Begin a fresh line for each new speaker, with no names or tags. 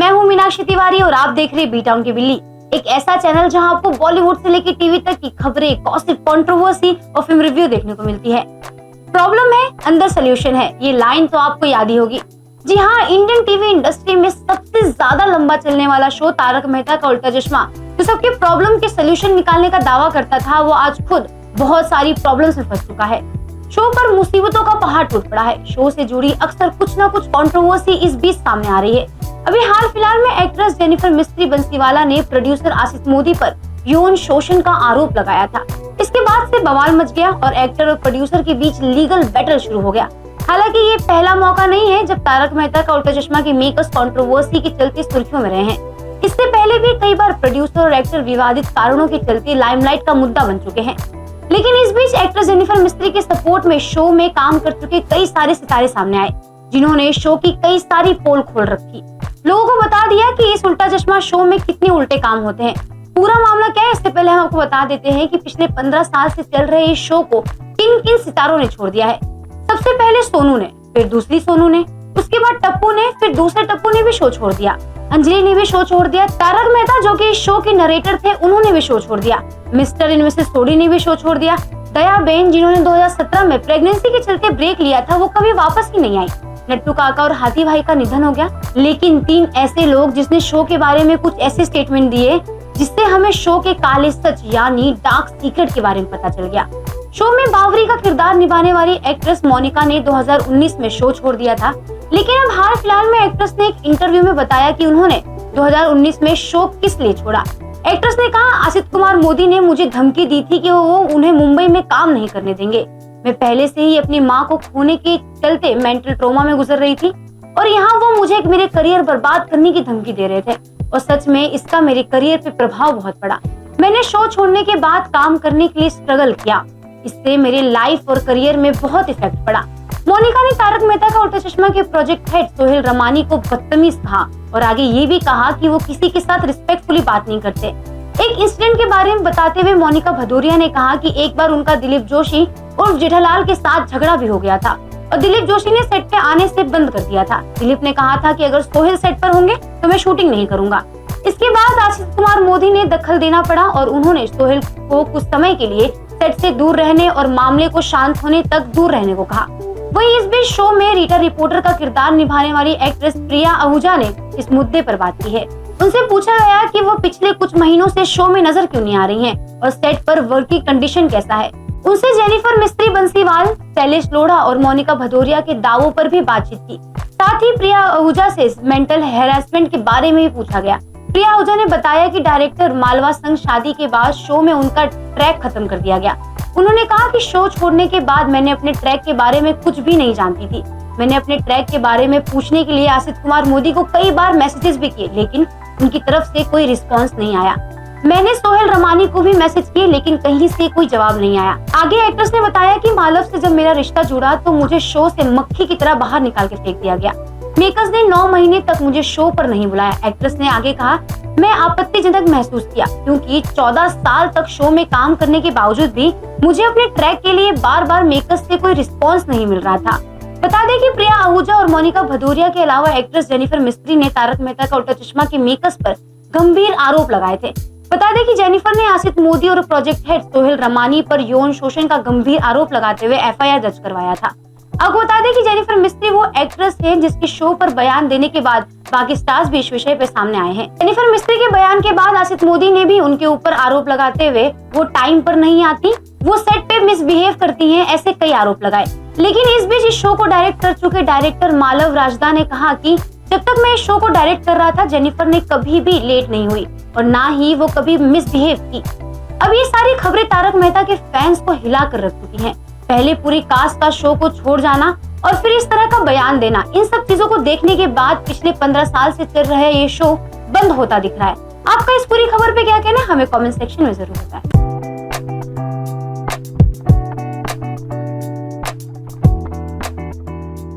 मैं हूँ मीनाक्षी तिवारी और आप देख रहे हैं बी टाउन की बिल्ली, एक ऐसा चैनल जहां आपको बॉलीवुड से लेकर टीवी तक की खबरें, गॉसिप, कंट्रोवर्सी और फिल्म रिव्यू देखने को मिलती है। प्रॉब्लम है अंदर सोल्यूशन है, ये लाइन तो आपको याद ही होगी। जी हाँ, इंडियन टीवी इंडस्ट्री में सबसे ज्यादा लंबा चलने वाला शो तारक मेहता का उल्टा चश्मा, जो सबके प्रॉब्लम के सोल्यूशन निकालने का दावा करता था, वो आज खुद बहुत सारी प्रॉब्लम्स में फंस चुका है। शो पर मुसीबतों का पहाड़ टूट पड़ा है। शो से जुड़ी अक्सर कुछ ना कुछ कंट्रोवर्सी इस बीच सामने आ रही है। अभी हाल फिलहाल में एक्ट्रेस जेनिफर मिस्त्री बंसीवाला ने प्रोड्यूसर आशीष मोदी पर यौन शोषण का आरोप लगाया था। इसके बाद से बवाल मच गया और एक्टर और प्रोड्यूसर के बीच लीगल बैटल शुरू हो गया। हालांकि ये पहला मौका नहीं है जब तारक मेहता का उल्टा चश्मा के मेकर्स कंट्रोवर्सी के चलते सुर्खियों में रहे हैं। इससे पहले भी कई बार प्रोड्यूसर और एक्टर विवादित कारणों के चलते लाइमलाइट का मुद्दा बन चुके हैं। लेकिन इस बीच एक्ट्रेस जेनिफर मिस्त्री के सपोर्ट में शो में काम कर चुके कई सारे सितारे सामने आए, जिन्होंने शो की कई सारी पोल खोल रखी, लोगों को बता दिया कि इस उल्टा चश्मा शो में कितने उल्टे काम होते हैं। पूरा मामला क्या है, इससे पहले हम आपको बता देते हैं कि पिछले 15 साल से चल रहे इस शो को किन किन सितारों ने छोड़ दिया है। सबसे पहले सोनू ने, फिर दूसरी सोनू ने, उसके बाद टप्पू ने, फिर दूसरे टप्पू ने भी शो छोड़ दिया। अंजलि ने भी शो छोड़ दिया। तारक मेहता जो कि इस शो के नरेटर थे, उन्होंने भी शो छोड़ दिया। मिस्टर एंड मिसेस सोडी ने भी शो छोड़ दिया। दया बेन, जिन्होंने 2017 में प्रेगनेंसी के चलते ब्रेक लिया था, वो कभी वापस ही नहीं आई। नट्टू काका और हाथी भाई का निधन हो गया। लेकिन 3 ऐसे लोग जिसने शो के बारे में कुछ ऐसे स्टेटमेंट दिए जिससे हमें शो के काले सच यानी डार्क सीक्रेट के बारे में पता चल गया। शो में बावरी का किरदार निभाने वाली एक्ट्रेस मोनिका ने 2019 में शो छोड़ दिया था। लेकिन अब हाल फिलहाल में एक्ट्रेस ने एक इंटरव्यू में बताया कि उन्होंने 2019 में शो किस लिए छोड़ा। एक्ट्रेस ने कहा, आशीष कुमार मोदी ने मुझे धमकी दी थी कि वो उन्हें मुंबई में काम नहीं करने देंगे। मैं पहले से ही अपनी माँ को खोने के चलते मेंटल ट्रॉमा में गुजर रही थी और यहाँ वो मुझे मेरे करियर बर्बाद करने की धमकी दे रहे थे और सच में इसका मेरे करियर पे प्रभाव बहुत पड़ा। मैंने शो छोड़ने के बाद काम करने के लिए स्ट्रगल किया, इससे मेरे लाइफ और करियर में बहुत इफेक्ट पड़ा। मोनिका ने तारक मेहता का उल्टा चश्मा के प्रोजेक्ट हेड सोहेल रमानी को बदतमीज कहा और आगे ये भी कहा कि वो किसी के साथ रिस्पेक्टफुली बात नहीं करते। एक इंसिडेंट के बारे में बताते हुए मोनिका भदौरिया ने कहा कि एक बार उनका दिलीप जोशी और जेठालाल के साथ झगड़ा भी हो गया था और दिलीप जोशी ने सेट पे आने से बंद कर दिया था। दिलीप ने कहा था कि अगर सोहेल सेट पर होंगे तो मैं शूटिंग नहीं करूंगा। इसके बाद आशीष कुमार मोदी ने दखल देना पड़ा और उन्होंने सोहेल को कुछ समय के लिए सेट से दूर रहने और मामले को शांत होने तक दूर रहने को कहा। वहीं इस बीच शो में रीटा रिपोर्टर का किरदार निभाने वाली एक्ट्रेस प्रिया आहूजा ने इस मुद्दे पर बात की है। उनसे पूछा गया कि वो पिछले कुछ महीनों से शो में नजर क्यों नहीं आ रही हैं और सेट पर वर्किंग कंडीशन कैसा है। उनसे जेनिफर मिस्त्री बंसीवाल, शैलेश लोढ़ा और मोनिका भदौरिया के दावों पर भी बातचीत की। साथ ही प्रिया आहूजा से मेंटल हैरेसमेंट के बारे में भी पूछा गया। प्रिया आहूजा ने बताया कि डायरेक्टर मालवा संग शादी के बाद शो में उनका ट्रैक खत्म कर दिया गया। उन्होंने कहा कि शो छोड़ने के बाद मैंने अपने ट्रैक के बारे में कुछ भी नहीं जानती थी। मैंने अपने ट्रैक के बारे में पूछने के लिए आशीष कुमार मोदी को कई बार मैसेजेस भी किए, लेकिन उनकी तरफ से कोई रिस्पांस नहीं आया। मैंने सोहेल रमानी को भी मैसेज किए, लेकिन कहीं से कोई जवाब नहीं आया। आगे एक्ट्रेस ने बताया कि मालव से जब मेरा रिश्ता जुड़ा तो मुझे शो से मक्खी की तरह बाहर निकाल के फेंक दिया गया। मेकर्स ने 9 महीने तक मुझे शो पर नहीं बुलाया। एक्ट्रेस ने आगे कहा, मैं आपत्तिजनक महसूस किया क्योंकि 14 साल तक शो में काम करने के बावजूद भी मुझे अपने ट्रैक के लिए बार बार मेकर्स से कोई रिस्पॉन्स नहीं मिल रहा था। बता दें कि प्रिया आहूजा और मोनिका भदौरिया के अलावा एक्ट्रेस जेनिफर मिस्त्री ने तारक मेहता का उल्टा चश्मा के मेकर्स पर गंभीर आरोप लगाए थे। बता दें कि जेनिफर ने आशीष मोदी और प्रोजेक्ट हेड सोहेल रमानी पर यौन शोषण का गंभीर आरोप लगाते हुए FIR दर्ज करवाया था। आपको बता दें कि जेनिफर मिस्त्री वो एक्ट्रेस है जिसके शो पर बयान देने के बाद बाकी स्टार्स भी इस विषय पे सामने आए हैं। जेनिफर मिस्त्री के बयान के बाद आशीष मोदी ने भी उनके ऊपर आरोप लगाते हुए वो टाइम पर नहीं आती, वो सेट पे मिसबिहेव करती हैं, ऐसे कई आरोप लगाए। लेकिन इस बीच इस शो को डायरेक्ट कर चुके डायरेक्टर मालव राजदा ने कहा कि जब तक मैं इस शो को डायरेक्ट कर रहा था, जेनिफर ने कभी भी लेट नहीं हुई और ना ही वो कभी मिसबिहेव की। अब ये सारी खबरें तारक मेहता के फैंस को हिला कर रख चुकी हैं। पहले पूरी कास्ट का शो को छोड़ जाना और फिर इस तरह का बयान देना, इन सब चीजों को देखने के बाद पिछले 15 साल से चल रहा ये शो बंद होता दिख रहा है। आपका इस पूरी खबर पे क्या कहना है, हमें कमेंट सेक्शन में जरूर बताएं।